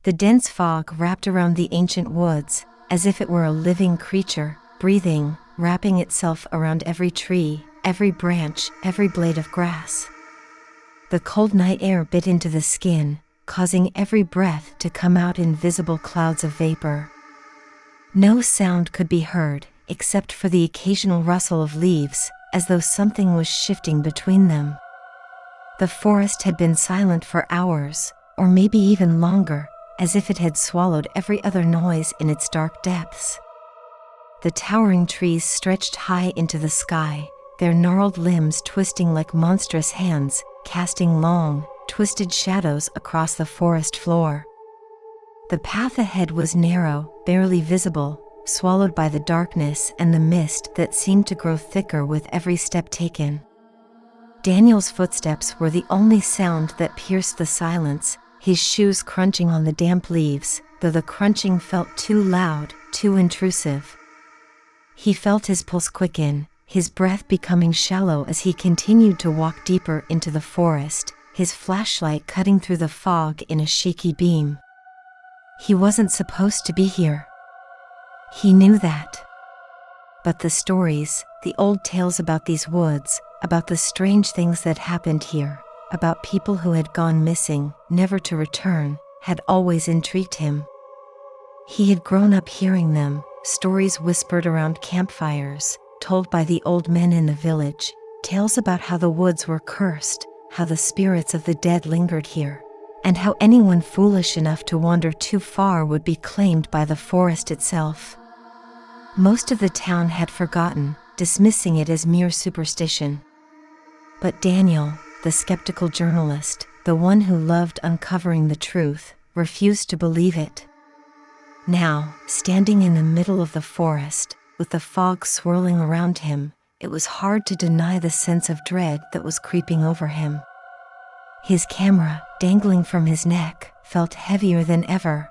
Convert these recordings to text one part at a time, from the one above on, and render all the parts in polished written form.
The dense fog wrapped around the ancient woods, as if it were a living creature, breathing, wrapping itself around every tree, every branch, every blade of grass. The cold night air bit into the skin, causing every breath to come out in visible clouds of vapor. No sound could be heard, except for the occasional rustle of leaves, as though something was shifting between them. The forest had been silent for hours, or maybe even longer, as if it had swallowed every other noise in its dark depths. The towering trees stretched high into the sky, their gnarled limbs twisting like monstrous hands, casting long, twisted shadows across the forest floor. The path ahead was narrow, barely visible, swallowed by the darkness and the mist that seemed to grow thicker with every step taken. Daniel's footsteps were the only sound that pierced the silence, his shoes crunching on the damp leaves, though the crunching felt too loud, too intrusive. He felt his pulse quicken, his breath becoming shallow as he continued to walk deeper into the forest, his flashlight cutting through the fog in a shaky beam. He wasn't supposed to be here. He knew that. But the stories, the old tales about these woods, about the strange things that happened here, about people who had gone missing, never to return, had always intrigued him. He had grown up hearing them, stories whispered around campfires, told by the old men in the village, tales about how the woods were cursed, how the spirits of the dead lingered here, and how anyone foolish enough to wander too far would be claimed by the forest itself. Most of the town had forgotten, dismissing it as mere superstition. But Daniel, the skeptical journalist, the one who loved uncovering the truth, refused to believe it. Now, standing in the middle of the forest, with the fog swirling around him, it was hard to deny the sense of dread that was creeping over him. His camera, dangling from his neck, felt heavier than ever.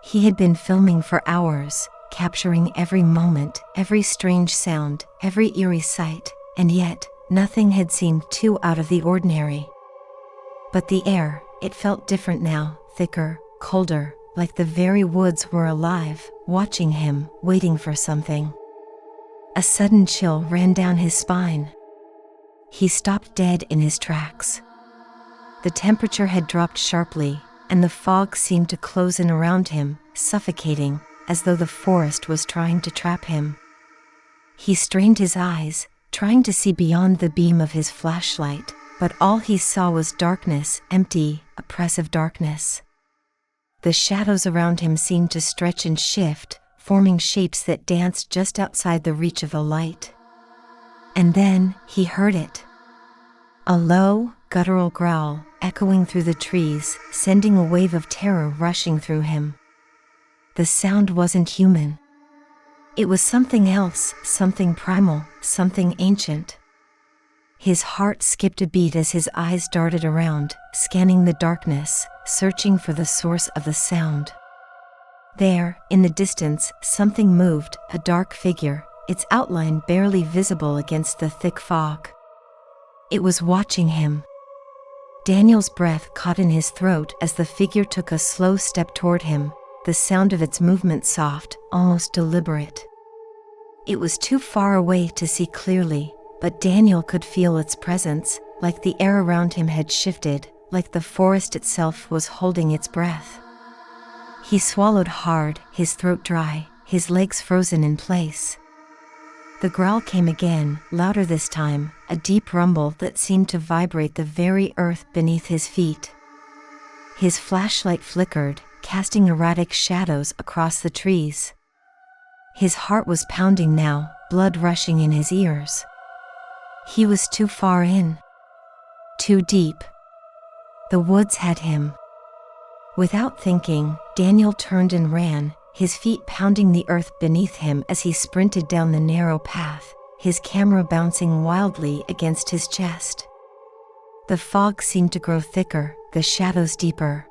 He had been filming for hours, capturing every moment, every strange sound, every eerie sight, and yet, nothing had seemed too out of the ordinary. But the air, it felt different now, thicker, colder, like the very woods were alive, watching him, waiting for something. A sudden chill ran down his spine. He stopped dead in his tracks. The temperature had dropped sharply, and the fog seemed to close in around him, suffocating, as though the forest was trying to trap him. He strained his eyes, trying to see beyond the beam of his flashlight, but all he saw was darkness, empty, oppressive darkness. The shadows around him seemed to stretch and shift, forming shapes that danced just outside the reach of the light. And then, he heard it. A low, guttural growl, echoing through the trees, sending a wave of terror rushing through him. The sound wasn't human. It was something else, something primal, something ancient. His heart skipped a beat as his eyes darted around, scanning the darkness, searching for the source of the sound. There, in the distance, something moved, a dark figure, its outline barely visible against the thick fog. It was watching him. Daniel's breath caught in his throat as the figure took a slow step toward him, the sound of its movement soft, almost deliberate. It was too far away to see clearly, but Daniel could feel its presence, like the air around him had shifted, like the forest itself was holding its breath. He swallowed hard, his throat dry, his legs frozen in place. The growl came again, louder this time, a deep rumble that seemed to vibrate the very earth beneath his feet. His flashlight flickered, casting erratic shadows across the trees. His heart was pounding now, blood rushing in his ears. He was too far in. Too deep. The woods had him. Without thinking, Daniel turned and ran, his feet pounding the earth beneath him as he sprinted down the narrow path, his camera bouncing wildly against his chest. The fog seemed to grow thicker, the shadows deeper.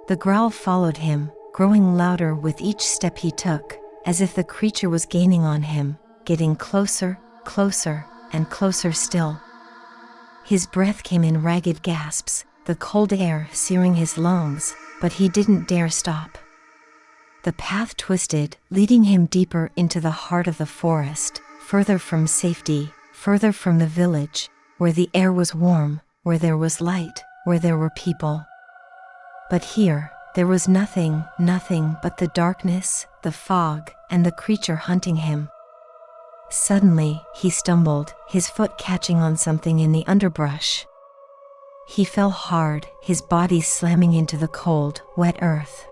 The growl followed him, growing louder with each step he took, as if the creature was gaining on him, getting closer, closer, and closer still. His breath came in ragged gasps, the cold air searing his lungs, but he didn't dare stop. The path twisted, leading him deeper into the heart of the forest, further from safety, further from the village, where the air was warm, where there was light, where there were people. But here, there was nothing but the darkness, the fog, and the creature hunting him. Suddenly, he stumbled, his foot catching on something in the underbrush. He fell hard, his body slamming into the cold, wet earth.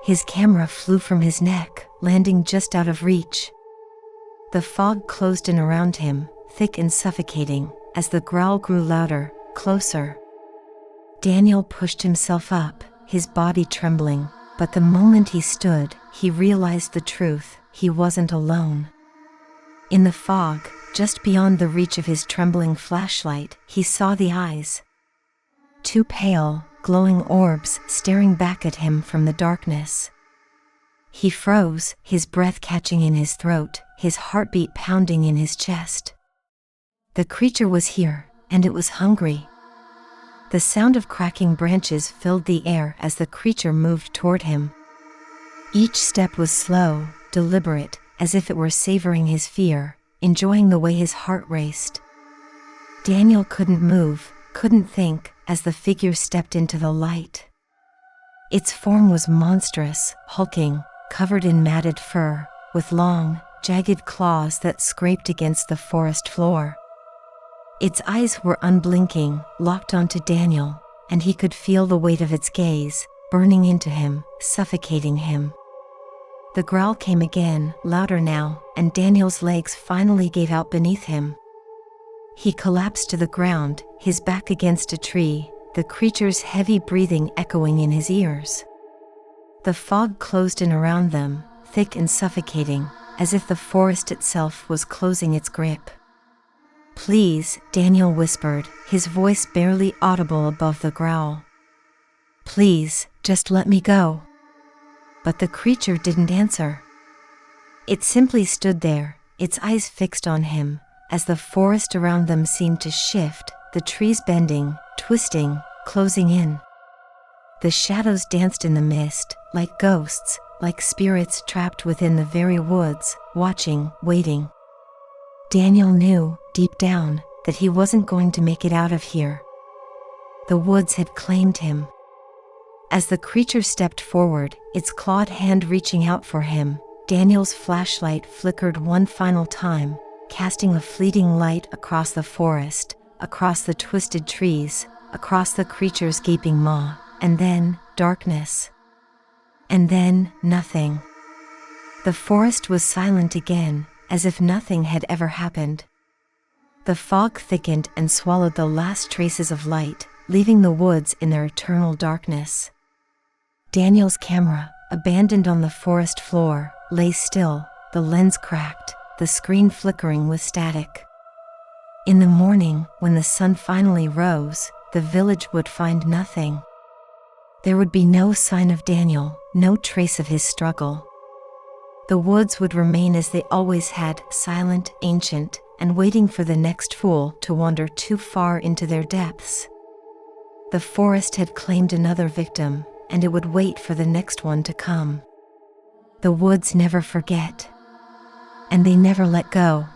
His camera flew from his neck, landing just out of reach. The fog closed in around him, thick and suffocating, as the growl grew louder, closer. Daniel pushed himself up, his body trembling, but the moment he stood, he realized the truth: he wasn't alone. In the fog, just beyond the reach of his trembling flashlight, he saw the eyes. Two pale, glowing orbs staring back at him from the darkness. He froze, his breath catching in his throat, his heartbeat pounding in his chest. The creature was here, and it was hungry. The sound of cracking branches filled the air as the creature moved toward him. Each step was slow, deliberate, as if it were savoring his fear, enjoying the way his heart raced. Daniel couldn't move, couldn't think, as the figure stepped into the light. Its form was monstrous, hulking, covered in matted fur, with long, jagged claws that scraped against the forest floor. Its eyes were unblinking, locked onto Daniel, and he could feel the weight of its gaze, burning into him, suffocating him. The growl came again, louder now, and Daniel's legs finally gave out beneath him. He collapsed to the ground, his back against a tree, the creature's heavy breathing echoing in his ears. The fog closed in around them, thick and suffocating, as if the forest itself was closing its grip. "Please," Daniel whispered, his voice barely audible above the growl. "Please, just let me go." But the creature didn't answer. It simply stood there, its eyes fixed on him, as the forest around them seemed to shift, the trees bending, twisting, closing in. The shadows danced in the mist, like ghosts, like spirits trapped within the very woods, watching, waiting. Daniel knew, deep down, that he wasn't going to make it out of here. The woods had claimed him. As the creature stepped forward, its clawed hand reaching out for him, Daniel's flashlight flickered one final time, casting a fleeting light across the forest, across the twisted trees, across the creature's gaping maw, and then darkness. And then nothing. The forest was silent again, as if nothing had ever happened. The fog thickened and swallowed the last traces of light, leaving the woods in their eternal darkness. Daniel's camera, abandoned on the forest floor, lay still, the lens cracked, the screen flickering with static. In the morning, when the sun finally rose, the village would find nothing. There would be no sign of Daniel, no trace of his struggle. The woods would remain as they always had, silent, ancient, and waiting for the next fool to wander too far into their depths. The forest had claimed another victim, and it would wait for the next one to come. The woods never forget. And they never let go.